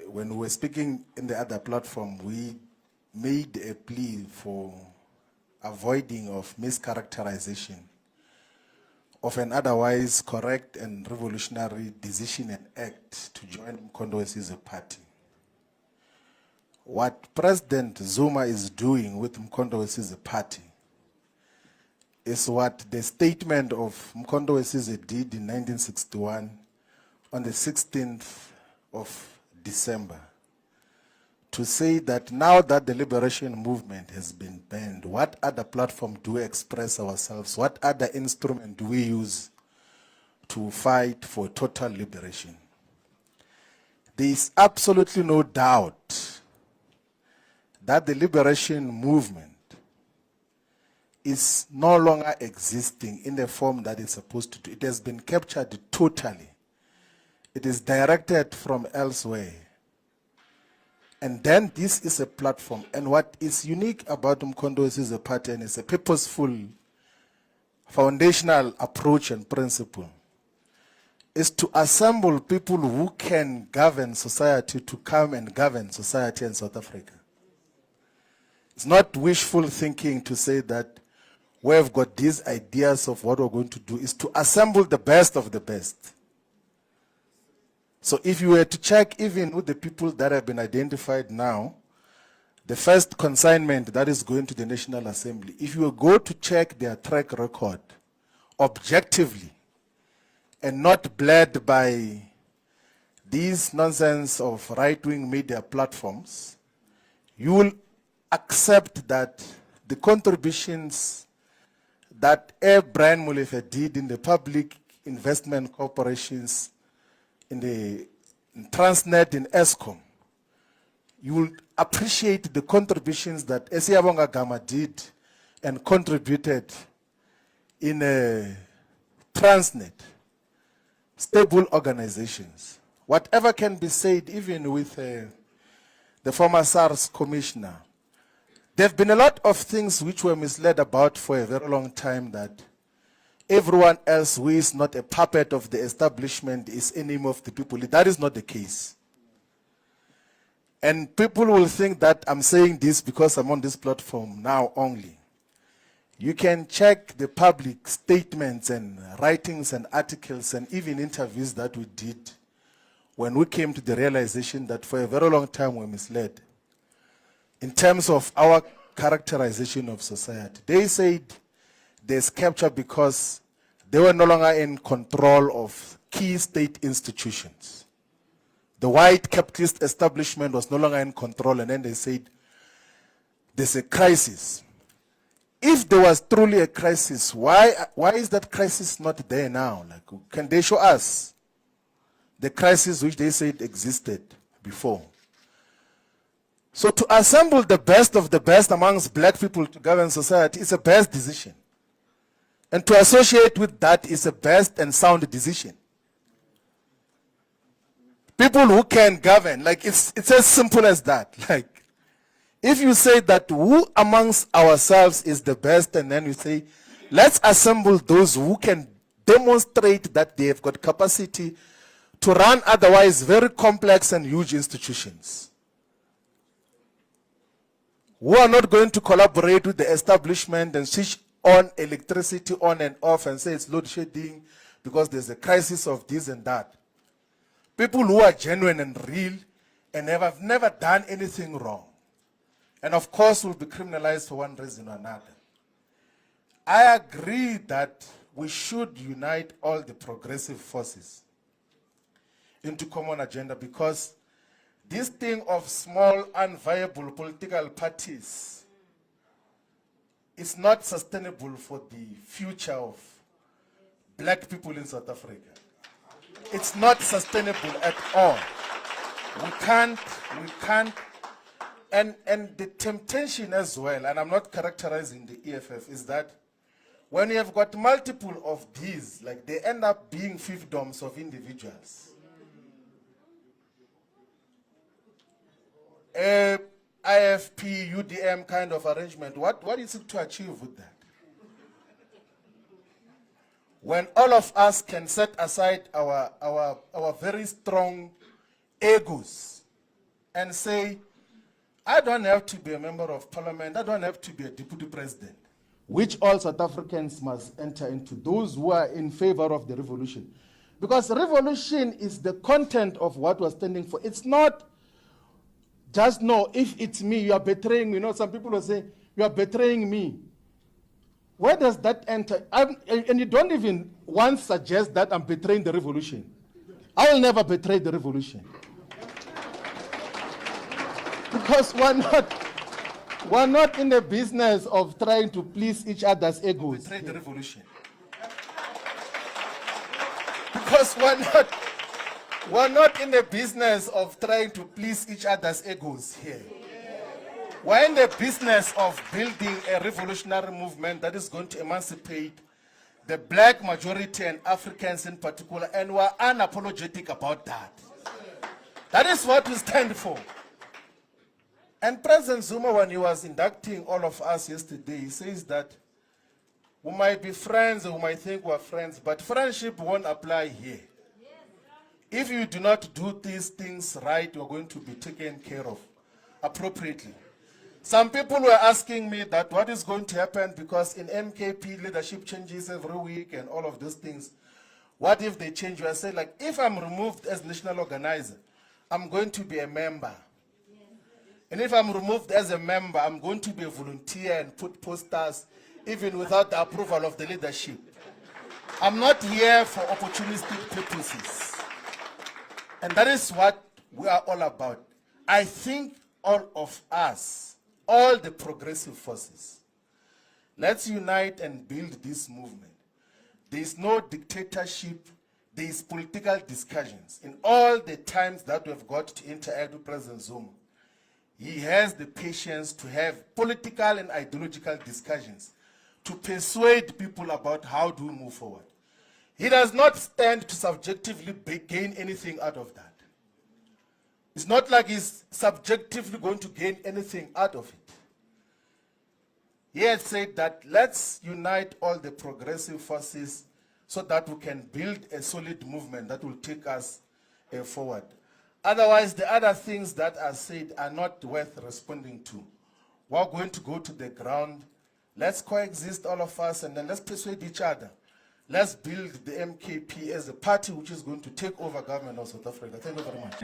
when we were speaking in the other platform, we made a plea for avoiding of mischaracterization of an otherwise correct and revolutionary decision and act to join Mkhondo's party. What President Zuma is doing with Mkhondo's party is what the statement of Mkhondo's did in 1961 on the 16th of December, to say that now that the liberation movement has been banned, what other platform do we express ourselves? What other instrument do we use to fight for total liberation? There is absolutely no doubt that the liberation movement is no longer existing in the form that it's supposed to do. It has been captured totally. It is directed from elsewhere. And then this is a platform. And what is unique about Mkhondo's party, and it's a purposeful, foundational approach and principle, is to assemble people who can govern society to come and govern society in South Africa. It's not wishful thinking to say that we've got these ideas of what we're going to do. Is to assemble the best of the best. So if you were to check even with the people that have been identified now, the first consignment that is going to the National Assembly, if you go to check their track record objectively and not bled by these nonsense of right-wing media platforms, you will accept that the contributions that Brian Molefe did in the public investment corporations, in Transnet, in ESCOM, you will appreciate the contributions that Esiyabonga Gama did and contributed in Transnet, stable organizations. Whatever can be said, even with the former SARS commissioner, there have been a lot of things which were misled about for a very long time, that everyone else who is not a puppet of the establishment is enemy of the people. That is not the case. And people will think that I'm saying this because I'm on this platform now only. You can check the public statements and writings and articles and even interviews that we did when we came to the realization that for a very long time we're misled in terms of our characterization of society. They said there's capture because they were no longer in control of key state institutions. The white capitalist establishment was no longer in control, and then they said there's a crisis. If there was truly a crisis, why is that crisis not there now? Like, can they show us the crisis which they said existed before? So to assemble the best of the best amongst black people to govern society is a best decision. And to associate with that is a best and sound decision. People who can govern, like it's as simple as that. Like, if you say that who amongst ourselves is the best, and then you say, let's assemble those who can demonstrate that they have got capacity to run otherwise very complex and huge institutions, who are not going to collaborate with the establishment and switch on electricity on and off and say it's load shedding because there's a crisis of this and that. People who are genuine and real and have never done anything wrong, and of course will be criminalized for one reason or another. I agree that we should unite all the progressive forces into common agenda, because this thing of small unviable political parties is not sustainable for the future of black people in South Africa. It's not sustainable at all. We can't, and the temptation as well, and I'm not characterizing the EFF, is that when you have got multiple of these, like, they end up being fiefdoms of individuals. IFP, UDM kind of arrangement, what is it to achieve with that? When all of us can set aside our very strong egos and say, I don't have to be a member of parliament, I don't have to be a deputy president, which all South Africans must enter into, those who are in favor of the revolution. Because revolution is the content of what we're standing for. It's not just, no, if it's me, you are betraying me. You know, some people will say, you are betraying me. Where does that enter? And you don't even once suggest that I'm betraying the revolution. I will never betray the revolution. Because we're not in the business of trying to please each other's egos. Betray the revolution. Because we're not in the business of trying to please each other's egos here. We're in the business of building a revolutionary movement that is going to emancipate the black majority and Africans in particular, and we're unapologetic about that. That is what we stand for. And President Zuma, when he was inducting all of us yesterday, he says that we might be friends, we might think we're friends, but friendship won't apply here. If you do not do these things right, you're going to be taken care of appropriately. Some people were asking me that what is going to happen, because in MKP leadership changes every week and all of those things. What if they change? I say, like, if I'm removed as national organizer, I'm going to be a member. And if I'm removed as a member, I'm going to be a volunteer and put posters even without the approval of the leadership. I'm not here for opportunistic purposes. And that is what we are all about. I think all of us, all the progressive forces, let's unite and build this movement. There is no dictatorship, there is political discussions. In all the times that we've got to interact with President Zuma, he has the patience to have political and ideological discussions to persuade people about how to move forward. He does not stand to subjectively gain anything out of that. It's not like he's subjectively going to gain anything out of it. He had said that let's unite all the progressive forces so that we can build a solid movement that will take us forward. Otherwise, the other things that are said are not worth responding to. We're going to go to the ground. Let's coexist, all of us, and then let's persuade each other. Let's build the MKP as a party which is going to take over government of South Africa. Thank you very much.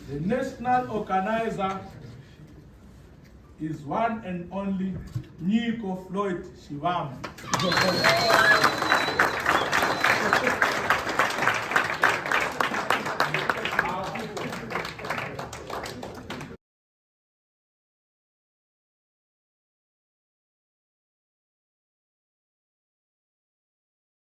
The national organizer is one and only Nico Floyd Shivambu.